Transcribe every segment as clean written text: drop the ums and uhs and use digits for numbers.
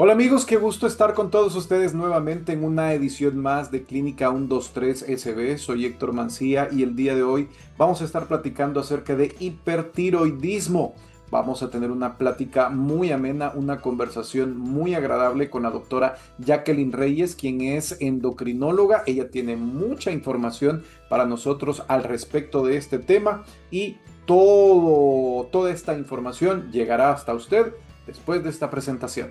Hola amigos, qué gusto estar con todos ustedes nuevamente en una edición más de Clínica 123 SB. Soy Héctor Mancía y el día de hoy vamos a estar platicando acerca de hipertiroidismo. Vamos a tener una plática muy amena, una conversación muy agradable con la doctora Jacqueline Reyes, quien es endocrinóloga. Ella tiene mucha información para nosotros al respecto de este tema y toda esta información llegará hasta usted después de esta presentación.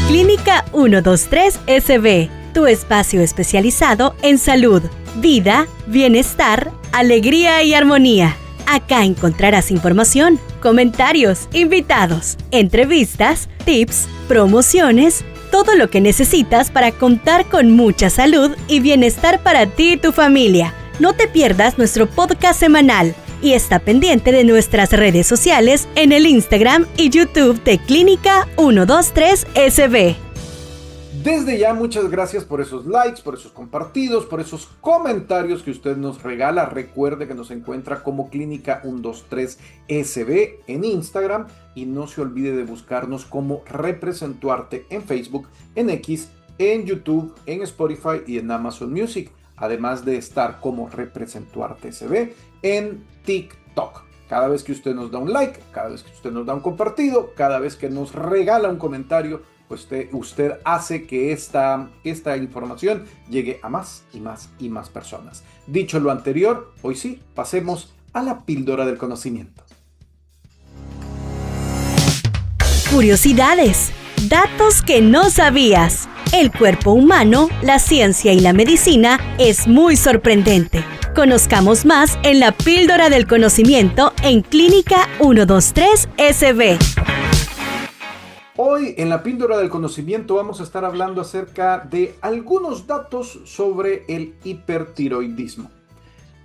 Clínica 123 SB, tu espacio especializado en salud, vida, bienestar, alegría y armonía. Acá encontrarás información, comentarios, invitados, entrevistas, tips, promociones, todo lo que necesitas para contar con mucha salud y bienestar para ti y tu familia. No te pierdas nuestro podcast semanal y está pendiente de nuestras redes sociales en el Instagram y YouTube de Clínica 123 SB. Desde ya, muchas gracias por esos likes, por esos compartidos, por esos comentarios que usted nos regala. Recuerde que nos encuentra como Clínica 123 SB en Instagram y no se olvide de buscarnos como Representuarte en Facebook, en X, en YouTube, en Spotify y en Amazon Music. Además de estar como Representuarte SB en TikTok. Cada vez que usted nos da un like, cada vez que usted nos da un compartido, cada vez que nos regala un comentario, pues usted hace que esta información llegue a más y más y más personas. Dicho lo anterior, hoy sí, pasemos a la píldora del conocimiento. Curiosidades, datos que no sabías. El cuerpo humano, la ciencia y la medicina es muy sorprendente. Conozcamos más en la píldora del conocimiento en Clínica 123 SB. Hoy en la píldora del conocimiento vamos a estar hablando acerca de algunos datos sobre el hipertiroidismo.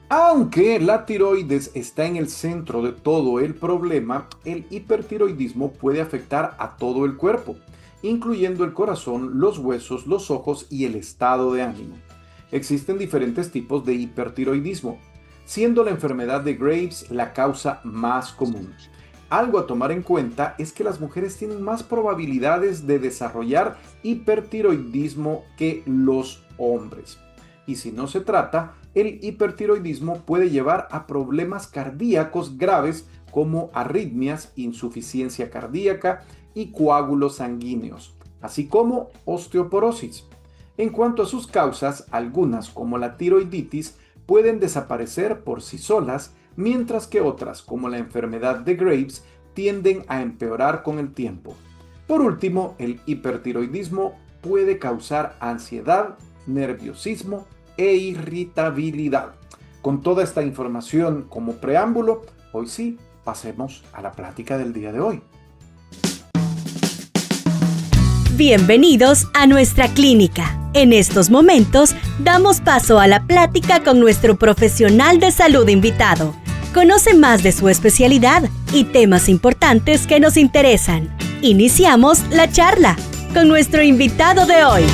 Aunque la tiroides está en el centro de todo el problema, el hipertiroidismo puede afectar a todo el cuerpo, incluyendo el corazón, los huesos, los ojos y el estado de ánimo. Existen diferentes tipos de hipertiroidismo, siendo la enfermedad de Graves la causa más común. Algo a tomar en cuenta es que las mujeres tienen más probabilidades de desarrollar hipertiroidismo que los hombres. Y si no se trata, el hipertiroidismo puede llevar a problemas cardíacos graves como arritmias, insuficiencia cardíaca y coágulos sanguíneos, así como osteoporosis. En cuanto a sus causas, algunas como la tiroiditis pueden desaparecer por sí solas, mientras que otras, como la enfermedad de Graves, tienden a empeorar con el tiempo. Por último, el hipertiroidismo puede causar ansiedad, nerviosismo e irritabilidad. Con toda esta información como preámbulo, hoy sí, pasemos a la plática del día de hoy. Bienvenidos a nuestra clínica. En estos momentos, damos paso a la plática con nuestro profesional de salud invitado. Conoce más de su especialidad y temas importantes que nos interesan. Iniciamos la charla con nuestro invitado de hoy.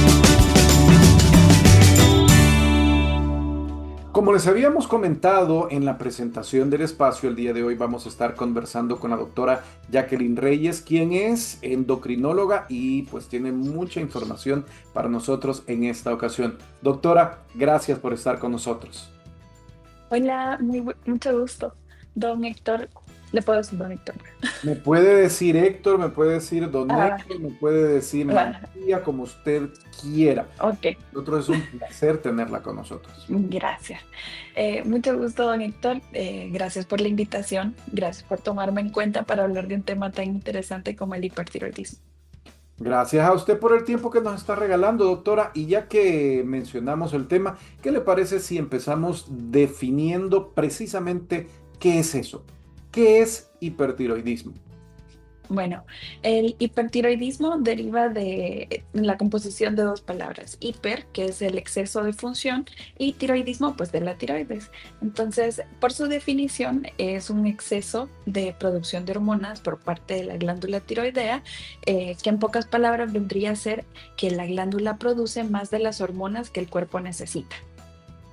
Como les habíamos comentado en la presentación del espacio, el día de hoy vamos a estar conversando con la doctora Jacqueline Reyes, quien es endocrinóloga y pues tiene mucha información para nosotros en esta ocasión. Doctora, gracias por estar con nosotros. Hola, mucho gusto. Don Héctor, le puedo decir don Héctor. Me puede decir Héctor, me puede decir don Ah, Héctor, me puede decir María, como usted quiera. ok, Nosotros es un placer tenerla con nosotros. gracias. Mucho gusto, don Héctor. Gracias por la invitación. Gracias por tomarme en cuenta para hablar de un tema tan interesante como el hipertiroidismo. Gracias a usted por el tiempo que nos está regalando, doctora. Y ya que mencionamos el tema, ¿qué le parece si empezamos definiendo precisamente qué es eso? ¿Qué es hipertiroidismo? Bueno, el hipertiroidismo deriva de la composición de dos palabras, hiper, que es el exceso de función, y tiroidismo, pues de la tiroides. Entonces, por su definición, es un exceso de producción de hormonas por parte de la glándula tiroidea, que en pocas palabras vendría a ser que la glándula produce más de las hormonas que el cuerpo necesita.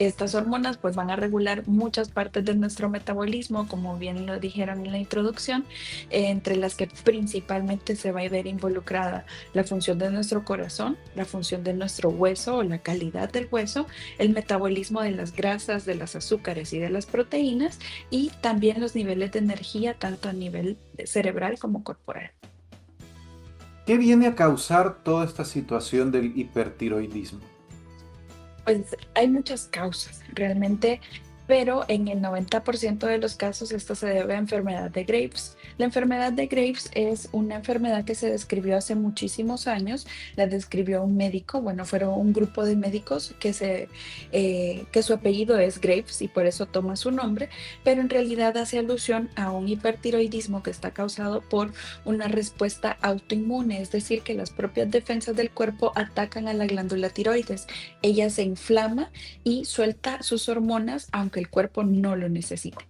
Estas hormonas pues van a regular muchas partes de nuestro metabolismo, como bien lo dijeron en la introducción, entre las que principalmente se va a ver involucrada la función de nuestro corazón, la función de nuestro hueso o la calidad del hueso, el metabolismo de las grasas, de los azúcares y de las proteínas, y también los niveles de energía tanto a nivel cerebral como corporal. ¿Qué viene a causar toda esta situación del hipertiroidismo? Pues hay muchas causas realmente, pero en el 90% de los casos esto se debe a enfermedad de Graves. La enfermedad de Graves es una enfermedad que se describió hace muchísimos años, la describió un médico, bueno, fueron un grupo de médicos que su apellido es Graves y por eso toma su nombre, pero en realidad hace alusión a un hipertiroidismo que está causado por una respuesta autoinmune, es decir, que las propias defensas del cuerpo atacan a la glándula tiroides. Ella se inflama y suelta sus hormonas, aunque el cuerpo no lo necesite.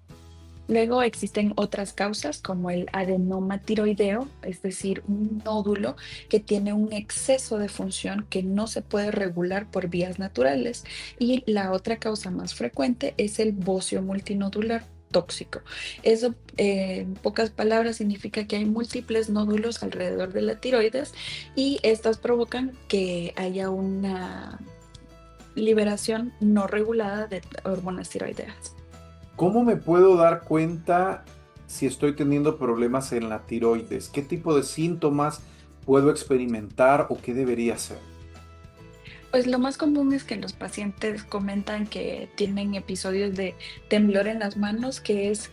Luego existen otras causas como el adenoma tiroideo, es decir, un nódulo que tiene un exceso de función que no se puede regular por vías naturales. Y la otra causa más frecuente es el bocio multinodular tóxico. Eso, en pocas palabras, significa que hay múltiples nódulos alrededor de la tiroides y estas provocan que haya una liberación no regulada de hormonas tiroideas. ¿Cómo me puedo dar cuenta si estoy teniendo problemas en la tiroides? ¿Qué tipo de síntomas puedo experimentar o qué debería hacer? Pues lo más común es que los pacientes comentan que tienen episodios de temblor en las manos, que es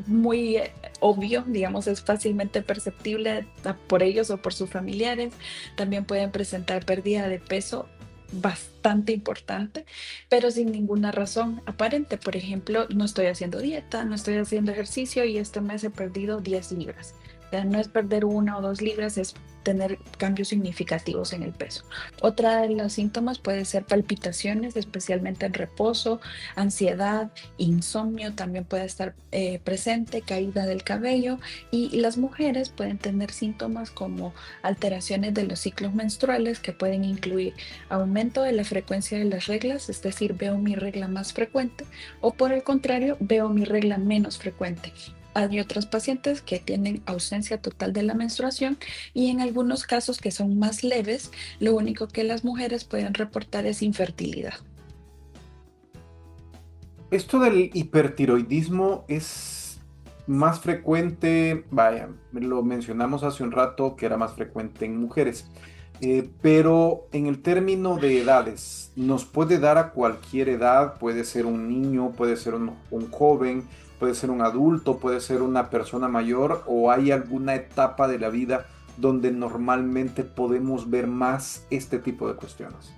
muy obvio, digamos, es fácilmente perceptible por ellos o por sus familiares. También pueden presentar pérdida de peso bastante importante, pero sin ninguna razón aparente. Por ejemplo, no estoy haciendo dieta, no estoy haciendo ejercicio y este mes he perdido 10 libras. O sea, no es perder 1 o 2 libras, es tener cambios significativos en el peso. Otra de los síntomas puede ser palpitaciones, especialmente en reposo, ansiedad, insomnio también puede estar presente, caída del cabello, y las mujeres pueden tener síntomas como alteraciones de los ciclos menstruales que pueden incluir aumento de la frecuencia de las reglas, es decir, veo mi regla más frecuente, o por el contrario, veo mi regla menos frecuente. Hay otros pacientes que tienen ausencia total de la menstruación y en algunos casos que son más leves, lo único que las mujeres pueden reportar es infertilidad. Esto del hipertiroidismo es más frecuente, vaya, lo mencionamos hace un rato que era más frecuente en mujeres, pero en el término de edades, ¿nos puede dar a cualquier edad? Puede ser un niño, puede ser un joven, puede ser un adulto, puede ser una persona mayor, o hay alguna etapa de la vida donde normalmente podemos ver más este tipo de cuestiones.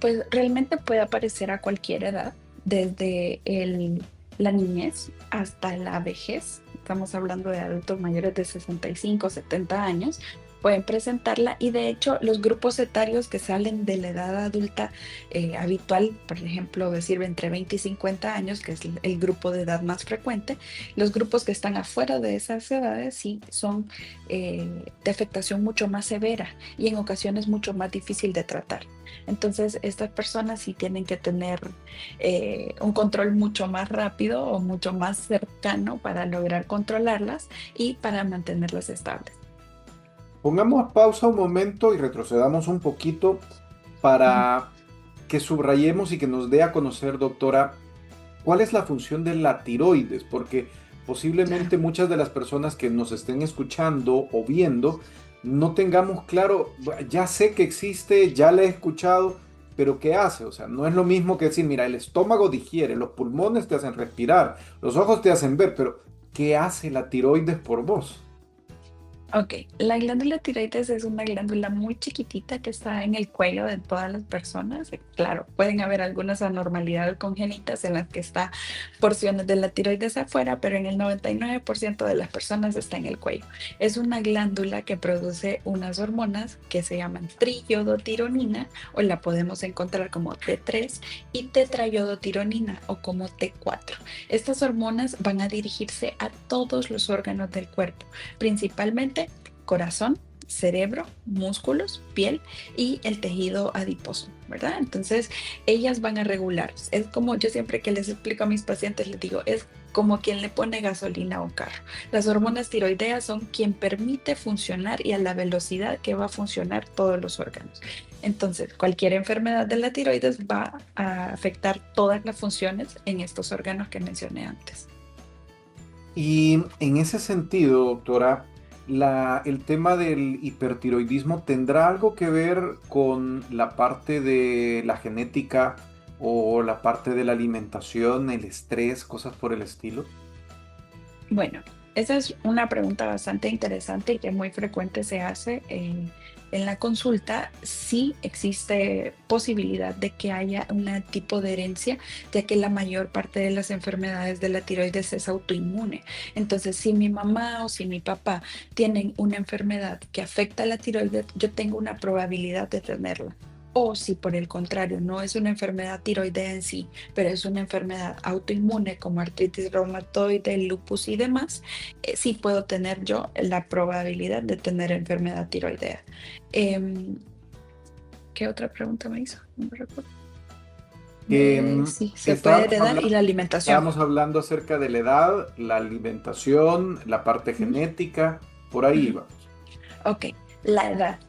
Pues realmente puede aparecer a cualquier edad, desde la niñez hasta la vejez. Estamos hablando de adultos mayores de 65, 70 años. Pueden presentarla y de hecho los grupos etarios que salen de la edad adulta habitual, por ejemplo, decir entre 20 y 50 años, que es el grupo de edad más frecuente, los grupos que están afuera de esas edades sí son de afectación mucho más severa y en ocasiones mucho más difícil de tratar. Entonces, estas personas sí tienen que tener un control mucho más rápido o mucho más cercano para lograr controlarlas y para mantenerlas estables. Pongamos pausa un momento y retrocedamos un poquito para que subrayemos y que nos dé a conocer, doctora, cuál es la función de la tiroides, porque posiblemente muchas de las personas que nos estén escuchando o viendo no tengamos claro, ya sé que existe, ya la he escuchado, pero ¿qué hace? O sea, no es lo mismo que decir, mira, el estómago digiere, los pulmones te hacen respirar, los ojos te hacen ver, pero ¿qué hace la tiroides por vos? Ok, la glándula tiroides es una glándula muy chiquitita que está en el cuello de todas las personas. Claro, pueden haber algunas anormalidades congénitas en las que está porciones de la tiroides afuera, pero en el 99% de las personas está en el cuello. Es una glándula que produce unas hormonas que se llaman triiodotironina, o la podemos encontrar como T3, y tetraiodotironina, o como T4. Estas hormonas van a dirigirse a todos los órganos del cuerpo, principalmente corazón, cerebro, músculos, piel y el tejido adiposo, ¿verdad? Entonces, ellas van a regular. Es como yo siempre que les explico a mis pacientes, les digo, es como quien le pone gasolina a un carro. Las hormonas tiroideas son quien permite funcionar y a la velocidad que va a funcionar todos los órganos. Entonces, cualquier enfermedad de la tiroides va a afectar todas las funciones en estos órganos que mencioné antes. Y en ese sentido, doctora, el tema del hipertiroidismo tendrá algo que ver con la parte de la genética o la parte de la alimentación, el estrés, cosas por el estilo. Bueno, esa es una pregunta bastante interesante y que muy frecuente se hace en la consulta. Sí existe posibilidad de que haya un tipo de herencia, ya que la mayor parte de las enfermedades de la tiroides es autoinmune. Entonces, si mi mamá o si mi papá tienen una enfermedad que afecta a la tiroides, yo tengo una probabilidad de tenerla. O si por el contrario no es una enfermedad tiroidea en sí, pero es una enfermedad autoinmune como artritis reumatoide, lupus y demás, sí puedo tener yo la probabilidad de tener enfermedad tiroidea. Em, ¿Qué otra pregunta me hizo? No me recuerdo. Sí, se puede Estábamos heredar y la alimentación. estábamos hablando acerca de la edad, la alimentación, la parte Ujú, genética, por ahí ujú. vamos. Ok, la edad.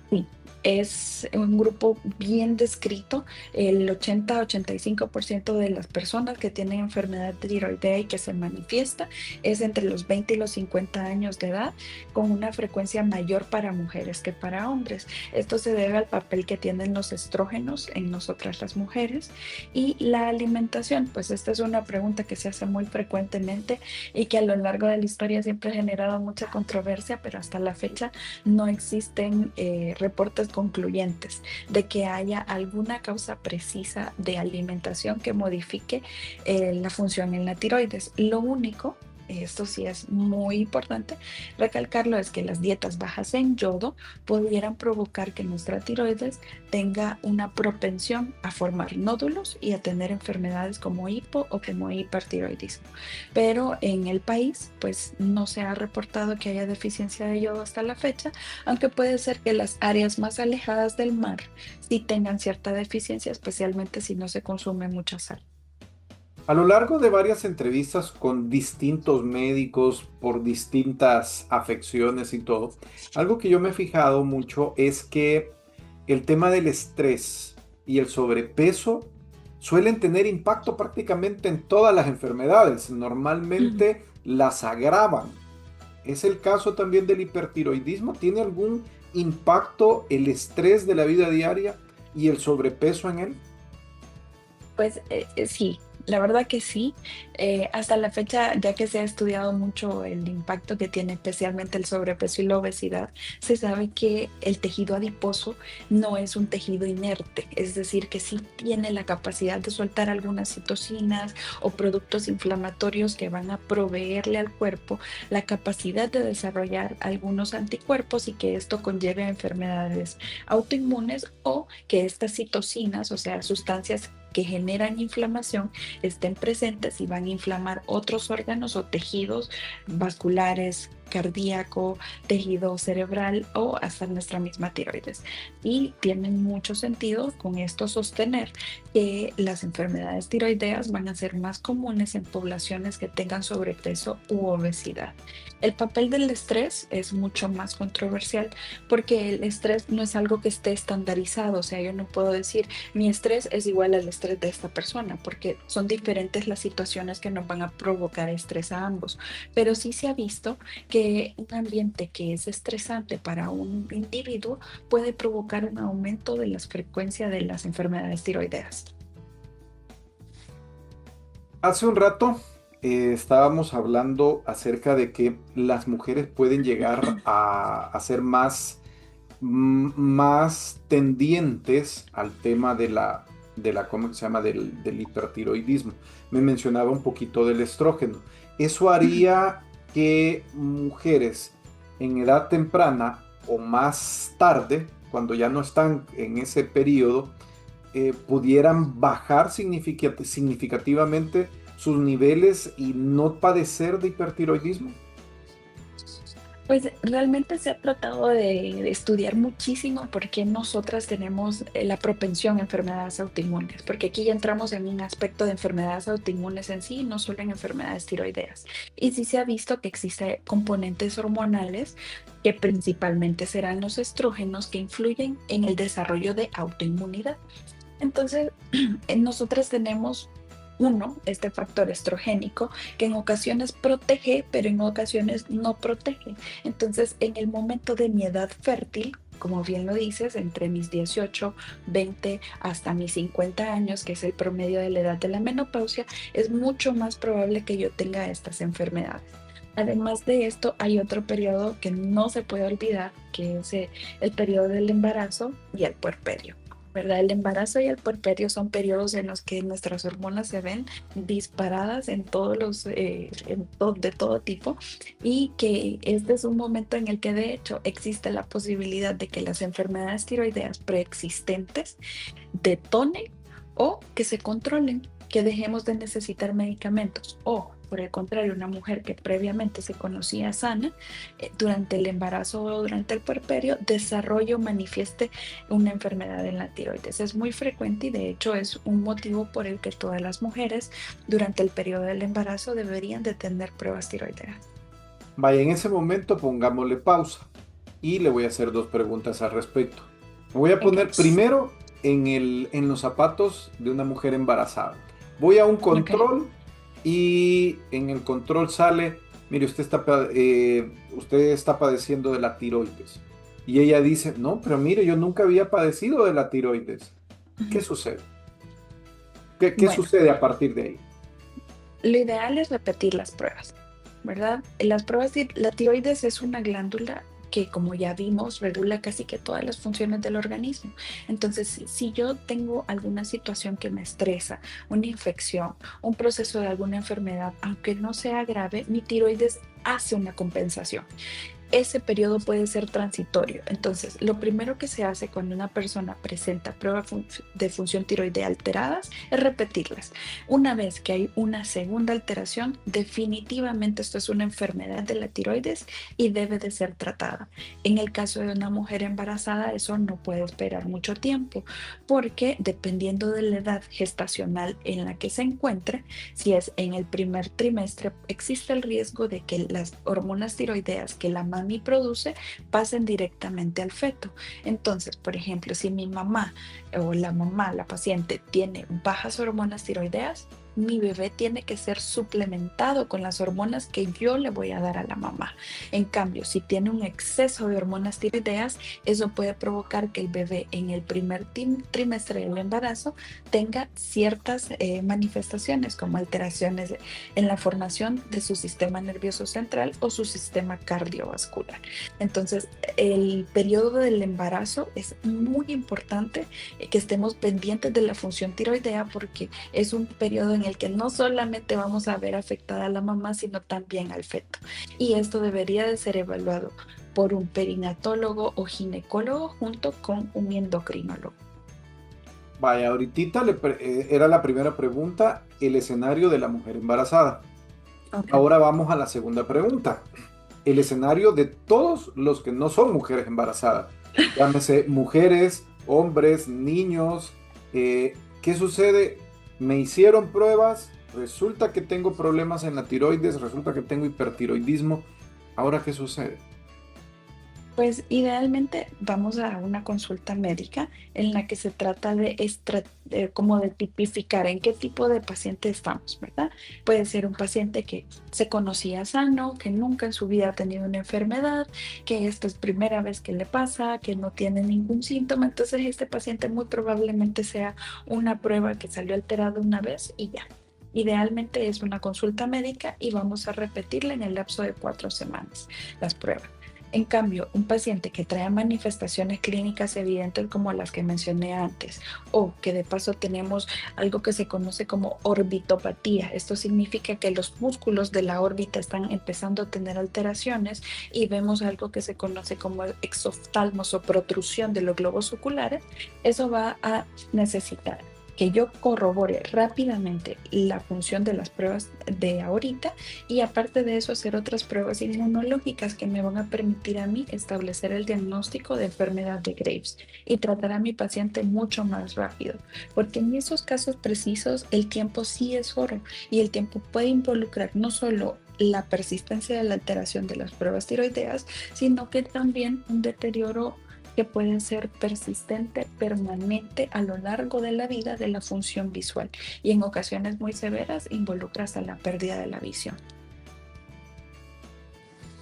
Sí, es un grupo bien descrito. El 80-85% de las personas que tienen enfermedad tiroidea y que se manifiesta es entre los 20 y los 50 años de edad, con una frecuencia mayor para mujeres que para hombres. Esto se debe al papel que tienen los estrógenos en nosotras las mujeres. Y la alimentación, pues esta es una pregunta que se hace muy frecuentemente y que a lo largo de la historia siempre ha generado mucha controversia, pero hasta la fecha no existen reportes concluyentes de que haya alguna causa precisa de alimentación que modifique la función en la tiroides. Lo único, esto sí es muy importante recalcarlo, es que las dietas bajas en yodo pudieran provocar que nuestra tiroides tenga una propensión a formar nódulos y a tener enfermedades como hipo o como hipertiroidismo. Pero en el país, pues no se ha reportado que haya deficiencia de yodo hasta la fecha, aunque puede ser que las áreas más alejadas del mar sí tengan cierta deficiencia, especialmente si no se consume mucha sal. A lo largo de varias entrevistas con distintos médicos por distintas afecciones y todo, algo que yo me he fijado mucho es que el tema del estrés y el sobrepeso suelen tener impacto prácticamente en todas las enfermedades. Ujú. Normalmente las agravan. ¿Es el caso también del hipertiroidismo? ¿Tiene algún impacto el estrés de la vida diaria y el sobrepeso en él? Pues sí, la verdad que sí. Hasta la fecha, ya que se ha estudiado mucho el impacto que tiene especialmente el sobrepeso y la obesidad, se sabe que el tejido adiposo no es un tejido inerte, es decir, que sí tiene la capacidad de soltar algunas citocinas o productos inflamatorios que van a proveerle al cuerpo la capacidad de desarrollar algunos anticuerpos y que esto conlleve a enfermedades autoinmunes o que estas citocinas, o sea, sustancias que generan inflamación, estén presentes y van a inflamar otros órganos o tejidos vasculares, cardíaco, tejido cerebral o hasta nuestra misma tiroides. Y tiene mucho sentido con esto sostener que las enfermedades tiroideas van a ser más comunes en poblaciones que tengan sobrepeso u obesidad. El papel del estrés es mucho más controversial porque el estrés no es algo que esté estandarizado, o sea, yo no puedo decir mi estrés es igual al estrés de esta persona, porque son diferentes las situaciones que nos van a provocar estrés a ambos. Pero sí se ha visto que un ambiente que es estresante para un individuo puede provocar un aumento de la frecuencia de las enfermedades tiroideas. Hace un rato estábamos hablando acerca de que las mujeres pueden llegar a ser más tendientes al tema ¿cómo se llama? Del hipertiroidismo. Me mencionaba un poquito del estrógeno. Eso haría que mujeres en edad temprana o más tarde, cuando ya no están en ese periodo, pudieran bajar significativamente sus niveles y no padecer de hipertiroidismo. Pues realmente se ha tratado de estudiar muchísimo por qué nosotras tenemos la propensión a enfermedades autoinmunes, porque aquí ya entramos en un aspecto de enfermedades autoinmunes en sí, no solo en enfermedades tiroideas. Y sí se ha visto que existen componentes hormonales que principalmente serán los estrógenos que influyen en el desarrollo de autoinmunidad. Entonces, nosotras tenemos este factor estrogénico que en ocasiones protege, pero en ocasiones no protege. Entonces, en el momento de mi edad fértil, como bien lo dices, entre mis 18, 20 hasta mis 50 años, que es el promedio de la edad de la menopausia, es mucho más probable que yo tenga estas enfermedades. Además de esto, hay otro periodo que no se puede olvidar, que es el periodo del embarazo y el puerperio. ¿Verdad? El embarazo y el puerperio son periodos en los que nuestras hormonas se ven disparadas en todos de todo tipo, y que este es un momento en el que de hecho existe la posibilidad de que las enfermedades tiroideas preexistentes detonen o que se controlen, que dejemos de necesitar medicamentos, o por el contrario, una mujer que previamente se conocía sana, durante el embarazo o durante el puerperio, desarrolle o manifieste una enfermedad en la tiroides. Es muy frecuente y de hecho es un motivo por el que todas las mujeres durante el periodo del embarazo deberían de tener pruebas tiroideas. Vaya, en ese momento pongámosle pausa y le voy a hacer dos preguntas al respecto. Me voy a Ok, poner primero en los zapatos de una mujer embarazada. Voy a un ok. control y en el control sale, mire, usted está padeciendo de la tiroides. Y ella dice, no, pero mire, yo nunca había padecido de la tiroides. ¿Qué Ujú. sucede? ¿Qué Bueno, sucede a partir de ahí? lo ideal es repetir las pruebas, ¿verdad? Las pruebas de la tiroides es una glándula que, como ya vimos, regula casi que todas las funciones del organismo. Entonces, si yo tengo alguna situación que me estresa, una infección, un proceso de alguna enfermedad, aunque no sea grave, mi tiroides hace una compensación. Ese periodo puede ser transitorio. Entonces, lo primero que se hace cuando una persona presenta pruebas de función tiroidea alteradas es repetirlas. Una vez que hay una segunda alteración, definitivamente esto es una enfermedad de la tiroides y debe de ser tratada. En el caso de una mujer embarazada, eso no puede esperar mucho tiempo, porque dependiendo de la edad gestacional en la que se encuentre, si es en el primer trimestre, existe el riesgo de que las hormonas tiroideas que la mami produce pasen directamente al feto. Entonces, por ejemplo, si mi mamá o la mamá, la paciente, tiene bajas hormonas tiroideas, mi bebé tiene que ser suplementado con las hormonas que yo le voy a dar a la mamá. En cambio, si tiene un exceso de hormonas tiroideas, eso puede provocar que el bebé en el primer trimestre del embarazo tenga ciertas manifestaciones como alteraciones en la formación de su sistema nervioso central o su sistema cardiovascular. Entonces, el periodo del embarazo es muy importante, que estemos pendientes de la función tiroidea, porque es un periodo en el que no solamente vamos a ver afectada a la mamá, sino también al feto. Y esto debería de ser evaluado por un perinatólogo o ginecólogo junto con un endocrinólogo. Vaya, era la primera pregunta, el escenario de la mujer embarazada. Ok. Ahora vamos a la segunda pregunta. El escenario de todos los que no son mujeres embarazadas. Llámese mujeres, hombres, niños. ¿Qué sucede? Me hicieron pruebas, resulta que tengo problemas en la tiroides, resulta que tengo hipertiroidismo. ¿Ahora qué sucede? Pues idealmente vamos a una consulta médica en la que se trata como de tipificar en qué tipo de paciente estamos, ¿verdad? Puede ser un paciente que se conocía sano, que nunca en su vida ha tenido una enfermedad, que esta es primera vez que le pasa, que no tiene ningún síntoma. Entonces este paciente muy probablemente sea una prueba que salió alterada una vez y ya. Idealmente es una consulta médica y vamos a repetirla en el lapso de 4 semanas las pruebas. En cambio, un paciente que trae manifestaciones clínicas evidentes como las que mencioné antes, o que de paso tenemos algo que se conoce como orbitopatía, esto significa que los músculos de la órbita están empezando a tener alteraciones y vemos algo que se conoce como exoftalmos o protrusión de los globos oculares, eso va a necesitar que yo corrobore rápidamente la función de las pruebas de ahorita y aparte de eso hacer otras pruebas inmunológicas que me van a permitir a mí establecer el diagnóstico de enfermedad de Graves y tratar a mi paciente mucho más rápido, porque en esos casos precisos el tiempo sí es oro y el tiempo puede involucrar no solo la persistencia de la alteración de las pruebas tiroideas, sino que también un deterioro que puede ser persistente, permanente a lo largo de la vida de la función visual y en ocasiones muy severas involucra hasta la pérdida de la visión.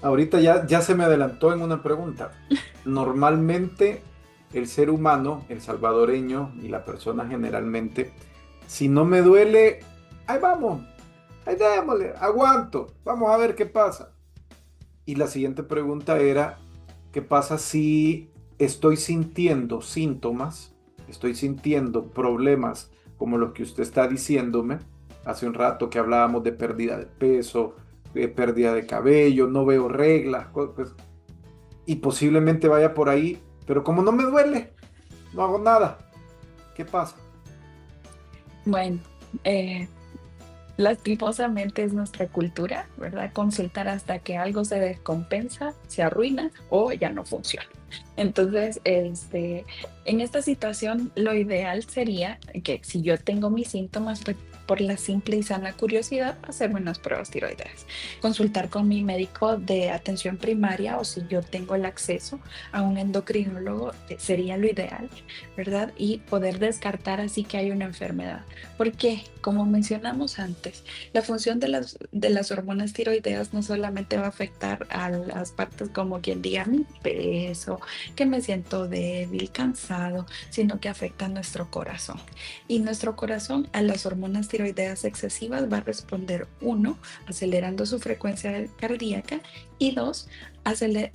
Ahorita ya se me adelantó en una pregunta. Normalmente el ser humano, el salvadoreño y la persona generalmente, si no me duele, ahí vamos, ahí démosle, aguanto, vamos a ver qué pasa. Y la siguiente pregunta era, ¿qué pasa si estoy sintiendo síntomas, estoy sintiendo problemas como los que usted está diciéndome hace un rato que hablábamos de pérdida de peso, de pérdida de cabello, no veo reglas, pues, y posiblemente vaya por ahí, pero como no me duele, no hago nada. ¿Qué pasa? Bueno, eh, lastimosamente es nuestra cultura, ¿verdad? Consultar hasta que algo se descompensa, se arruina o ya no funciona. Entonces, en esta situación, lo ideal sería que si yo tengo mis síntomas, pues, por la simple y sana curiosidad, hacerme unas pruebas tiroideas. Consultar con mi médico de atención primaria o si yo tengo el acceso a un endocrinólogo, sería lo ideal, ¿verdad? Y poder descartar así que hay una enfermedad. Porque, como mencionamos antes, la función de las hormonas tiroideas no solamente va a afectar a las partes como quien diga mi peso, que me siento débil, cansado, sino que afecta a nuestro corazón. Y nuestro corazón a las hormonas tiroideas excesivas va a responder, uno, acelerando su frecuencia cardíaca y dos,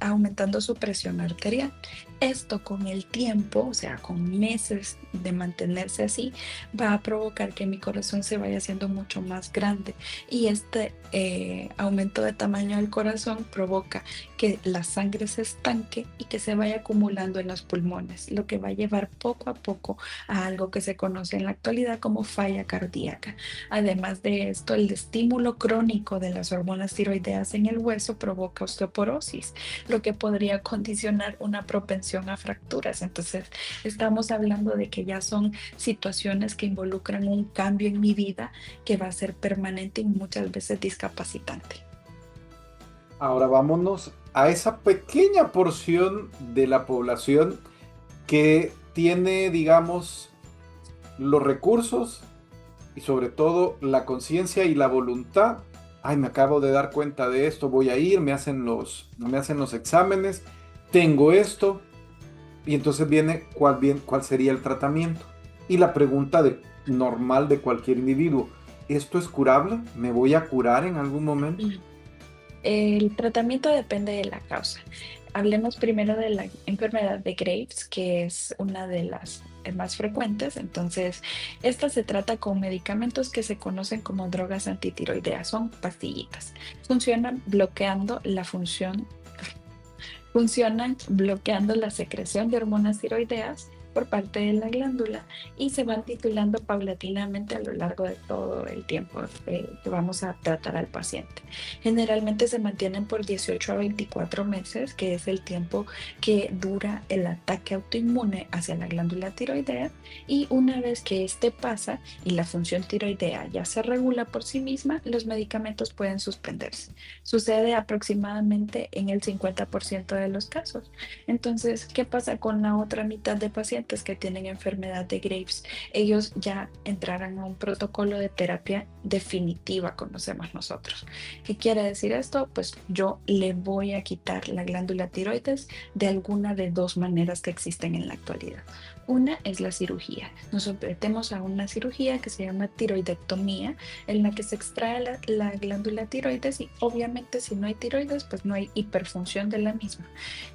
aumentando su presión arterial. Esto con el tiempo, o sea, con meses de mantenerse así, va a provocar que mi corazón se vaya haciendo mucho más grande y este aumento de tamaño del corazón provoca que la sangre se estanque y que se vaya acumulando en los pulmones, lo que va a llevar poco a poco a algo que se conoce en la actualidad como falla cardíaca. Además de esto, el estímulo crónico de las hormonas tiroideas en el hueso provoca osteoporosis, lo que podría condicionar una propensión a fracturas. Entonces, estamos hablando de que ya son situaciones que involucran un cambio en mi vida que va a ser permanente y muchas veces discapacitante. Ahora vámonos a esa pequeña porción de la población que tiene, digamos, los recursos y sobre todo la conciencia y la voluntad. Ay, me acabo de dar cuenta de esto, voy a ir, me hacen los exámenes, tengo esto, y entonces viene cuál sería el tratamiento. Y la pregunta normal de cualquier individuo, ¿esto es curable? ¿Me voy a curar en algún momento? El tratamiento depende de la causa. Hablemos primero de la enfermedad de Graves, que es una de las más frecuentes. Entonces, esta se trata con medicamentos que se conocen como drogas antitiroideas, son pastillitas. Funcionan bloqueando la secreción de hormonas tiroideas por parte de la glándula y se van titulando paulatinamente a lo largo de todo el tiempo que vamos a tratar al paciente. Generalmente se mantienen por 18 a 24 meses, que es el tiempo que dura el ataque autoinmune hacia la glándula tiroidea, y una vez que este pasa y la función tiroidea ya se regula por sí misma, los medicamentos pueden suspenderse. Sucede aproximadamente en el 50% de los casos. Entonces, ¿qué pasa con la otra mitad de pacientes que tienen enfermedad de Graves? Ellos ya entrarán a un protocolo de terapia definitiva, conocemos nosotros. ¿Qué quiere decir esto? Pues yo le voy a quitar la glándula tiroides de alguna de dos maneras que existen en la actualidad. Una es la cirugía. Nos sometemos a una cirugía que se llama tiroidectomía, en la que se extrae la glándula tiroides y obviamente si no hay tiroides, pues no hay hiperfunción de la misma.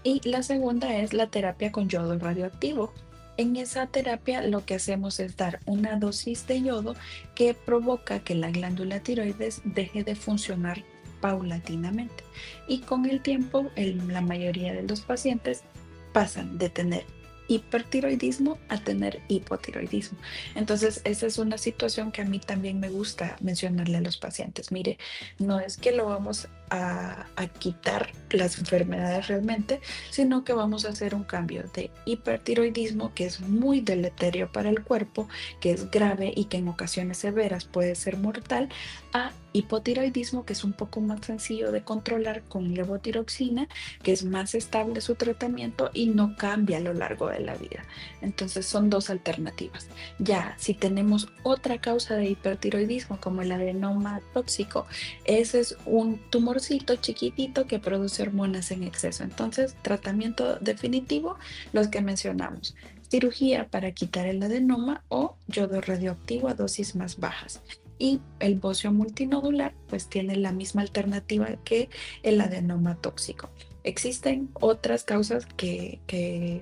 Y la segunda es la terapia con yodo radioactivo. En esa terapia lo que hacemos es dar una dosis de yodo que provoca que la glándula tiroides deje de funcionar paulatinamente. Y con el tiempo, la mayoría de los pacientes pasan de tener hipertiroidismo a tener hipotiroidismo. Entonces, esa es una situación que a mí también me gusta mencionarle a los pacientes. Mire, no es que lo vamos a quitar las enfermedades realmente, sino que vamos a hacer un cambio de hipertiroidismo, que es muy deleterio para el cuerpo, que es grave y que en ocasiones severas puede ser mortal, a hipotiroidismo, que es un poco más sencillo de controlar con levotiroxina, que es más estable su tratamiento y no cambia a lo largo de la vida. Entonces son dos alternativas. Ya, si tenemos otra causa de hipertiroidismo como el adenoma tóxico, ese es un tumorcito chiquitito que produce hormonas en exceso. Entonces, tratamiento definitivo, los que mencionamos: cirugía para quitar el adenoma o yodo radioactivo a dosis más bajas. Y el bocio multinodular pues tiene la misma alternativa que el adenoma tóxico. Existen otras causas que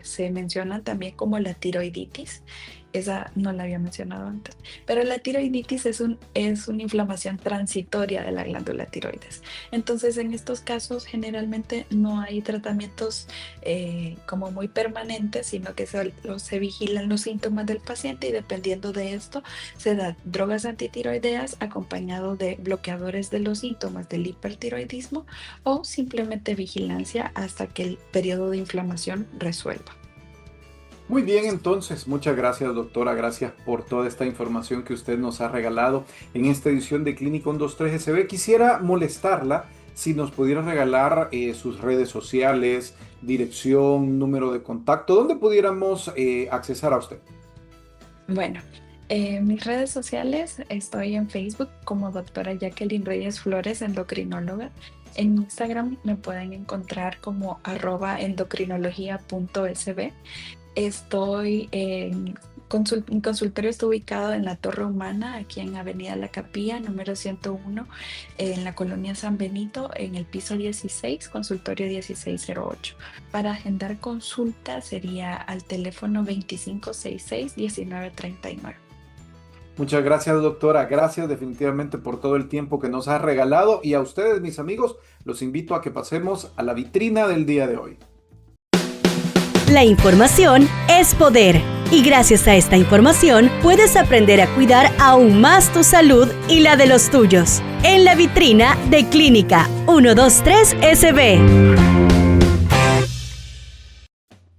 se mencionan también, como la tiroiditis. Esa no la había mencionado antes, pero la tiroiditis es una inflamación transitoria de la glándula tiroides. Entonces, en estos casos generalmente no hay tratamientos como muy permanentes, sino que se vigilan los síntomas del paciente, y dependiendo de esto se dan drogas antitiroideas acompañado de bloqueadores de los síntomas del hipertiroidismo, o simplemente vigilancia hasta que el periodo de inflamación resuelva. Muy bien, entonces, muchas gracias, doctora. Gracias por toda esta información que usted nos ha regalado en esta edición de Clínica 123 SB. Quisiera molestarla si nos pudiera regalar sus redes sociales, dirección, número de contacto, ¿dónde pudiéramos accesar a usted? Bueno, mis redes sociales, estoy en Facebook como doctora Jacqueline Reyes Flores, endocrinóloga. En Instagram me pueden encontrar como @endocrinología.sb. Mi consultorio está ubicado en la Torre Humana, aquí en Avenida La Capilla, número 101, en la colonia San Benito, en el piso 16, consultorio 1608. Para agendar consulta sería al teléfono 2566-1939. Muchas gracias, doctora. Gracias definitivamente por todo el tiempo que nos ha regalado, y a ustedes, mis amigos, los invito a que pasemos a la vitrina del día de hoy. La información es poder, y gracias a esta información puedes aprender a cuidar aún más tu salud y la de los tuyos. En la vitrina de Clínica 123 SB.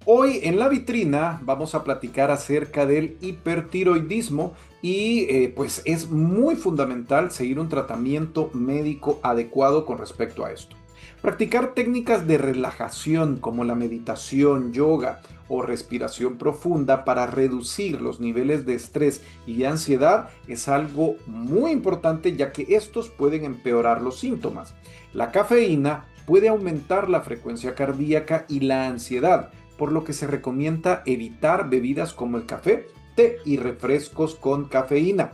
Hoy en la vitrina vamos a platicar acerca del hipertiroidismo, y pues es muy fundamental seguir un tratamiento médico adecuado con respecto a esto. Practicar técnicas de relajación como la meditación, yoga o respiración profunda para reducir los niveles de estrés y de ansiedad es algo muy importante, ya que estos pueden empeorar los síntomas. La cafeína puede aumentar la frecuencia cardíaca y la ansiedad, por lo que se recomienda evitar bebidas como el café, té y refrescos con cafeína.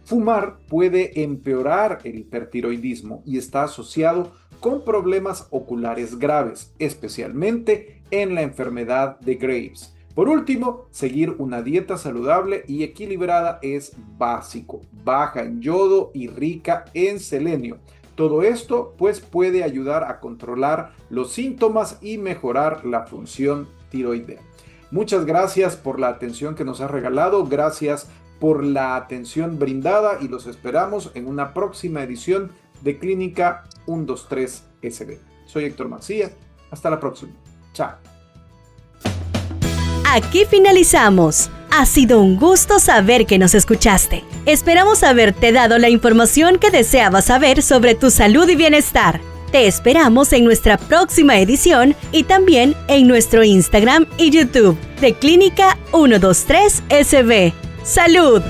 Fumar puede empeorar el hipertiroidismo y está asociado con problemas oculares graves, especialmente en la enfermedad de Graves. Por último, seguir una dieta saludable y equilibrada es básico, baja en yodo y rica en selenio. Todo esto pues puede ayudar a controlar los síntomas y mejorar la función tiroidea. Muchas gracias por la atención que nos ha regalado, gracias por la atención brindada, y los esperamos en una próxima edición de Clínica 123 SB. Soy Héctor Mancilla, hasta la próxima. Chao. Aquí finalizamos. Ha sido un gusto saber que nos escuchaste. Esperamos haberte dado la información que deseabas saber sobre tu salud y bienestar. Te esperamos en nuestra próxima edición y también en nuestro Instagram y YouTube de Clínica 123 SB. ¡Salud!